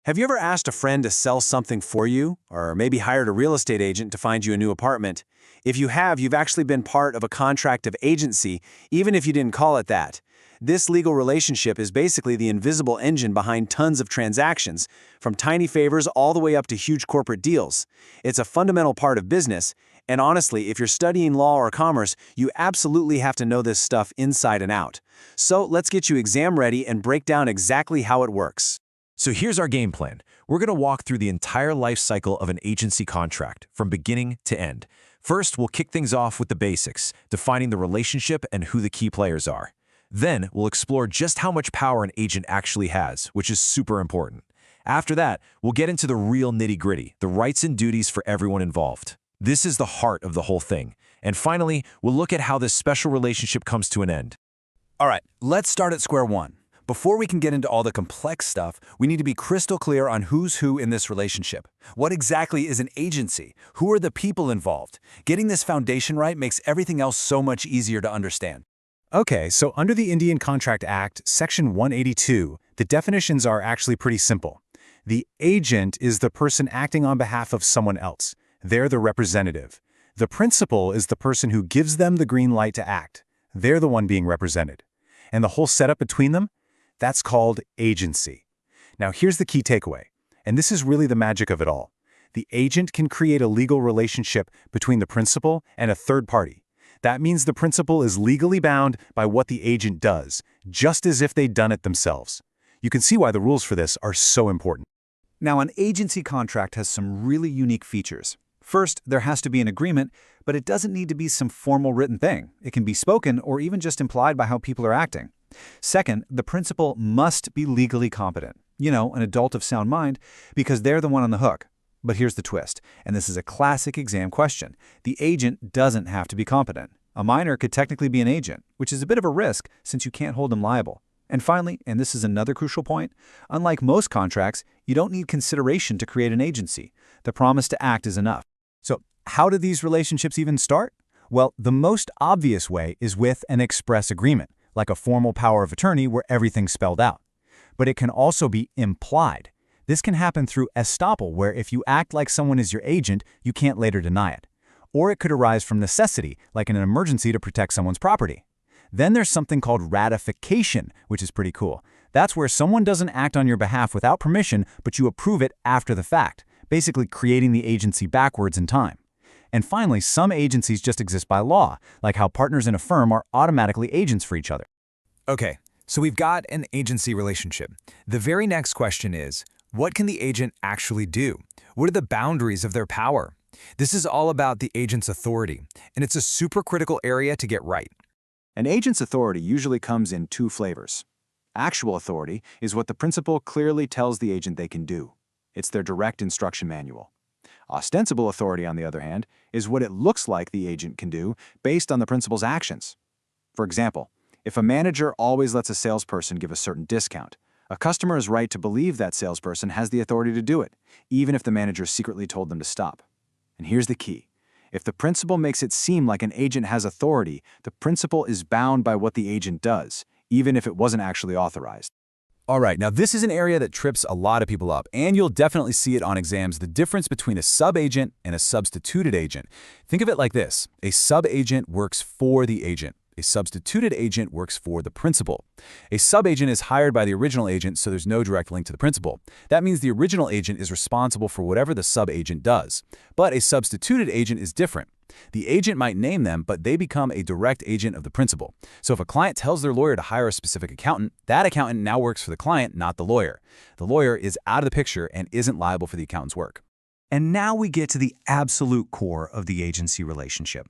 Have you ever asked a friend to sell something for you, or maybe hired a real estate agent to find you a new apartment? If you have, you've actually been part of a contract of agency, even if you didn't call it that. This legal relationship is basically the invisible engine behind tons of transactions, from tiny favors all the way up to huge corporate deals. It's a fundamental part of business, and honestly, if you're studying law or commerce, you absolutely have to know this stuff inside and out. So let's get you exam ready and break down exactly how it works. So here's our game plan. We're going to walk through the entire life cycle of an agency contract, from beginning to end. First, we'll kick things off with the basics, defining the relationship and who the key players are. Then, we'll explore just how much power an agent actually has, which is super important. After that, we'll get into the real nitty-gritty, the rights and duties for everyone involved. This is the heart of the whole thing. And finally, we'll look at how this special relationship comes to an end. All right, let's start at square one. Before we can get into all the complex stuff, we need to be crystal clear on who's who in this relationship. What exactly is an agency? Who are the people involved? Getting this foundation right makes everything else so much easier to understand. Okay, so under the Indian Contract Act, Section 182, the definitions are actually pretty simple. The agent is the person acting on behalf of someone else. They're the representative. The principal is the person who gives them the green light to act. They're the one being represented. And the whole setup between them? That's called agency. Now here's the key takeaway, and this is really the magic of it all. The agent can create a legal relationship between the principal and a third party. That means the principal is legally bound by what the agent does, just as if they'd done it themselves. You can see why the rules for this are so important. Now, an agency contract has some really unique features. First, there has to be an agreement, but it doesn't need to be some formal written thing. It can be spoken or even just implied by how people are acting. Second, the principal must be legally competent. You know, an adult of sound mind, because they're the one on the hook. But here's the twist, and this is a classic exam question. The agent doesn't have to be competent. A minor could technically be an agent, which is a bit of a risk since you can't hold them liable. And finally, and this is another crucial point, unlike most contracts, you don't need consideration to create an agency. The promise to act is enough. So how do these relationships even start? Well, the most obvious way is with an express agreement, like a formal power of attorney where everything's spelled out. But it can also be implied. This can happen through estoppel, where if you act like someone is your agent, you can't later deny it. Or it could arise from necessity, like in an emergency to protect someone's property. Then there's something called ratification, which is pretty cool. That's where someone doesn't act on your behalf without permission, but you approve it after the fact, basically creating the agency backwards in time. And finally, some agencies just exist by law, like how partners in a firm are automatically agents for each other. Okay, so we've got an agency relationship. The very next question is, what can the agent actually do? What are the boundaries of their power? This is all about the agent's authority, and it's a super critical area to get right. An agent's authority usually comes in two flavors. Actual authority is what the principal clearly tells the agent they can do. It's their direct instruction manual. Ostensible authority, on the other hand, is what it looks like the agent can do based on the principal's actions. For example, if a manager always lets a salesperson give a certain discount, a customer is right to believe that salesperson has the authority to do it, even if the manager secretly told them to stop. And here's the key. If the principal makes it seem like an agent has authority, the principal is bound by what the agent does, even if it wasn't actually authorized. All right, now this is an area that trips a lot of people up, and you'll definitely see it on exams, the difference between a sub-agent and a substituted agent. Think of it like this. A sub-agent works for the agent. A substituted agent works for the principal. A sub-agent is hired by the original agent, so there's no direct link to the principal. That means the original agent is responsible for whatever the sub-agent does. But a substituted agent is different. The agent might name them, but they become a direct agent of the principal. So if a client tells their lawyer to hire a specific accountant, that accountant now works for the client, not the lawyer. The lawyer is out of the picture and isn't liable for the accountant's work. And now we get to the absolute core of the agency relationship.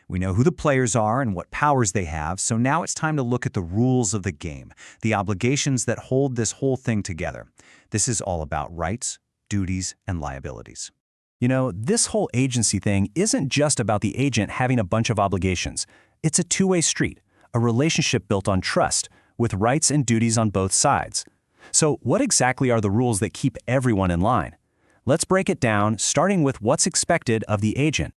We know who the players are and what powers they have, so now it's time to look at the rules of the game, the obligations that hold this whole thing together. This is all about rights, duties, and liabilities. You know, this whole agency thing isn't just about the agent having a bunch of obligations. It's a two-way street, a relationship built on trust, with rights and duties on both sides. So what exactly are the rules that keep everyone in line? Let's break it down, starting with what's expected of the agent.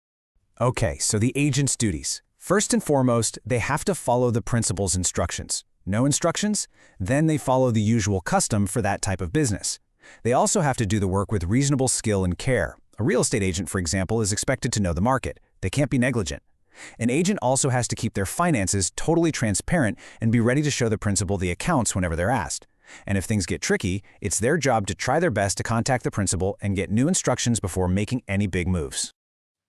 Okay, so the agent's duties. First and foremost, they have to follow the principal's instructions. No instructions? Then they follow the usual custom for that type of business. They also have to do the work with reasonable skill and care. A real estate agent, for example, is expected to know the market. They can't be negligent. An agent also has to keep their finances totally transparent and be ready to show the principal the accounts whenever they're asked. And if things get tricky, it's their job to try their best to contact the principal and get new instructions before making any big moves.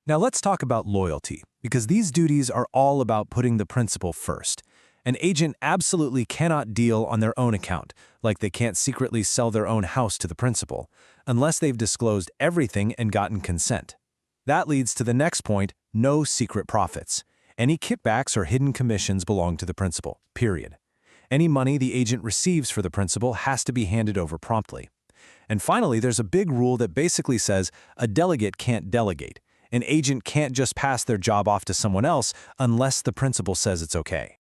Now let's talk about loyalty, because these duties are all about putting the principal first. An agent absolutely cannot deal on their own account, like they can't secretly sell their own house to the principal, unless they've disclosed everything and gotten consent. That leads to the next point: no secret profits. Any kickbacks or hidden commissions belong to the principal, period. Any money the agent receives for the principal has to be handed over promptly. And finally, there's a big rule that basically says a delegate can't delegate. An agent can't just pass their job off to someone else unless the principal says it's okay.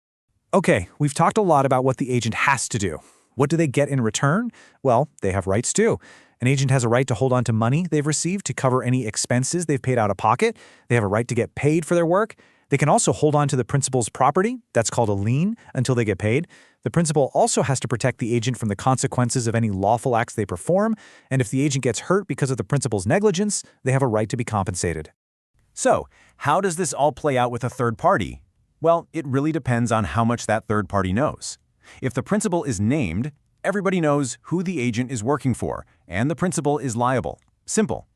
Okay, we've talked a lot about what the agent has to do. What do they get in return? Well, they have rights too. An agent has a right to hold on to money they've received to cover any expenses they've paid out of pocket. They have a right to get paid for their work. They can also hold on to the principal's property, that's called a lien, until they get paid. The principal also has to protect the agent from the consequences of any lawful acts they perform, and if the agent gets hurt because of the principal's negligence, they have a right to be compensated. So, how does this all play out with a third party? Well, it really depends on how much that third party knows. If the principal is named, everybody knows who the agent is working for, and the principal is liable. Simple.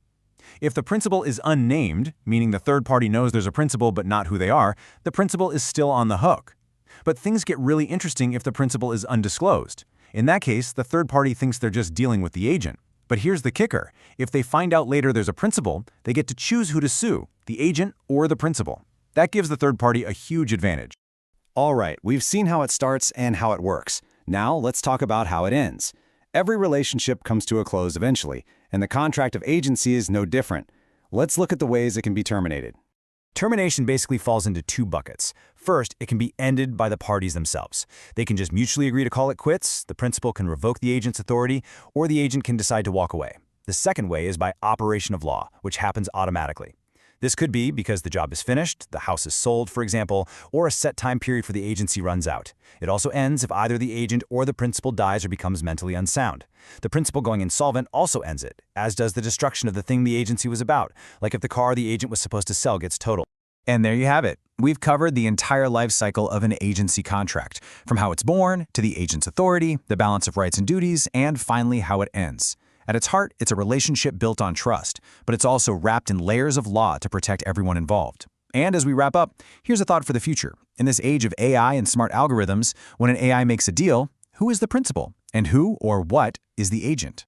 If the principal is unnamed, meaning the third party knows there's a principal but not who they are, the principal is still on the hook. But things get really interesting if the principal is undisclosed. In that case, the third party thinks they're just dealing with the agent. But here's the kicker. If they find out later there's a principal, they get to choose who to sue, the agent or the principal. That gives the third party a huge advantage. All right, we've seen how it starts and how it works. Now let's talk about how it ends. Every relationship comes to a close eventually, and the contract of agency is no different. Let's look at the ways it can be terminated. Termination basically falls into two buckets. First, it can be ended by the parties themselves. They can just mutually agree to call it quits, the principal can revoke the agent's authority, or the agent can decide to walk away. The second way is by operation of law, which happens automatically. This could be because the job is finished, the house is sold, for example, or a set time period for the agency runs out. It also ends if either the agent or the principal dies or becomes mentally unsound. The principal going insolvent also ends it, as does the destruction of the thing the agency was about, like if the car the agent was supposed to sell gets totaled. And there you have it. We've covered the entire life cycle of an agency contract, from how it's born, to the agent's authority, the balance of rights and duties, and finally how it ends. At its heart, it's a relationship built on trust, but it's also wrapped in layers of law to protect everyone involved. And as we wrap up, here's a thought for the future. In this age of AI and smart algorithms, when an AI makes a deal, who is the principal? And who or what is the agent?